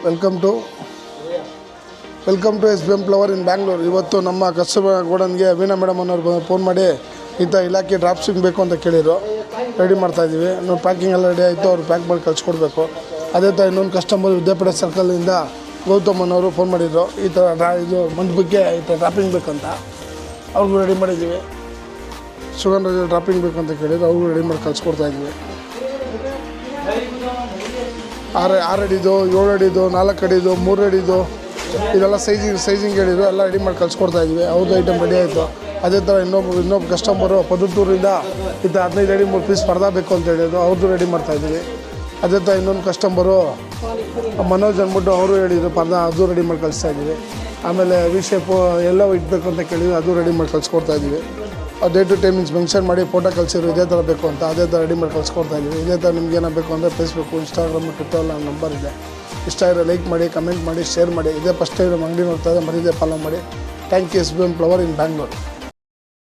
Welcome to S B M flower in Bangalore. ಇವತ್ತು ನಮ್ಮ customer ಗೋಡನ್ಗೆ ವೀಣಾ ಮೇಡಮ್ ಅನ್ನೋರು ಫೋನ್ ಮಾಡಿ ಇಂಥ ಇಲಾಖೆ ಡ್ರಾಪ್ಸಿಂಗ್ ಬೇಕು ಅಂತ ಕೇಳಿದ್ರು. ರೆಡಿ ಮಾಡ್ತಾಯಿದ್ದೀವಿ. ನಾವು ಪ್ಯಾಕಿಂಗ್ ಎಲ್ಲ ರೆಡಿ ಆಯಿತು, ಅವ್ರು ಪ್ಯಾಕ್ ಮಾಡಿ ಕಳಿಸ್ಕೊಡ್ಬೇಕು. ಅದೇ ಥರ ಇನ್ನೊಂದು ಕಸ್ಟಮರ್ ವಿದ್ಯಾಪೀಠ ಸರ್ಕಲಿಂದ ಗೌತಮ್ ಅನ್ನೋರು ಫೋನ್ ಮಾಡಿದ್ರು, ಈ ಥರ ಇದು ಮಂಟಪಕ್ಕೆ ಈ ಥರ ಡ್ರಾಪಿಂಗ್ ಬೇಕಂತ. ಅವ್ರಿಗೂ ರೆಡಿ ಮಾಡಿದ್ದೀವಿ. ಸುಗಂಧ ಡ್ರಾಪಿಂಗ್ ಬೇಕಂತ ಕೇಳಿದ್ರು, ಅವ್ರಿಗೂ ರೆಡಿ ಮಾಡಿ ಕಳಿಸ್ಕೊಡ್ತಾಯಿದ್ವಿ. 6 ಅಡಿದು, 7 ಅಡಿದು, 4 ಅಡಿದು, 3 ಅಡಿದು ಇದೆಲ್ಲ ಸೈಜಿಂಗ್ ಹೇಳಿದ್ರು, ಎಲ್ಲ ರೆಡಿ ಮಾಡಿ ಕಳಿಸ್ಕೊಡ್ತಾಯಿದ್ವಿ. ಅವ್ರದ್ದು ಐಟಮ್ ರೆಡಿ ಆಯಿತು. ಅದೇ ಥರ ಇನ್ನೊಬ್ಬ ಕಸ್ಟಮರು ಪದತ್ತೂರಿಂದ ಇದು 15 ಅಡಿ 3 ಪೀಸ್ ಪರ್ದಾ ಬೇಕು ಅಂತ ಹೇಳಿದ್ರು, ಅವ್ರದ್ದು ರೆಡಿ ಮಾಡ್ತಾಯಿದ್ವಿ. ಅದೇ ಥರ ಇನ್ನೊಂದು ಕಸ್ಟಮರು ಮನೋಜ್ ಅಂದ್ಬಿಟ್ಟು ಅವರು ಹೇಳಿದರು ಪರ್ದಾ, ಅದು ರೆಡಿ ಮಾಡಿ ಕಳಿಸ್ತಾಯಿದ್ವಿ. ಆಮೇಲೆ ವಿ ಶೇಪು ಎಲ್ಲ ಇಡಬೇಕು ಅಂತ ಕೇಳಿದ್ರು, ಅದು ರೆಡಿ ಮಾಡಿ ಕಳಿಸ್ಕೊಡ್ತಾಯಿದ್ವಿ. ಡೇ ಟು ಟೈಮಿಂಗ್ಸ್ ಮೆನ್ಷನ್ ಮಾಡಿ ಫೋಟೋ ಕಳಿಸಿದ್ರು, ಇದೇ ಥರ ಬೇಕು ಅಂತ. ಅದೇ ಥರ ರೆಡಿ ಮಾಡಿ ಕಳಿಸ್ಕೊಡ್ತಾಯಿದ್ವಿ. ಇದೇ ಥರ ನಿಮ್ಗೆ ಏನೋ ಬೇಕು ಅಂದರೆ ಫೇಸ್ಬುಕ್ಕು, ಇನ್ಸ್ಟಾಗ್ರಾಮು, ಟ್ವಿಟ್ಟರ್ ನನ್ನ ನಂಬರ್ ಇದೆ. ಇಷ್ಟ ಇರೋ ಲೈಕ್ ಮಾಡಿ, ಕಮೆಂಟ್ ಮಾಡಿ, ಶೇರ್ ಮಾಡಿ. ಇದೇ ಫಸ್ಟ್ ಟೈಮ್ ನಮ್ಮ ಅಂಗಡಿ ನೋಡ್ತಾ ಇದೆ, ಮರೀದೇ ಫಾಲೋ ಮಾಡಿ. Thank you. S B M flower in Bangalore.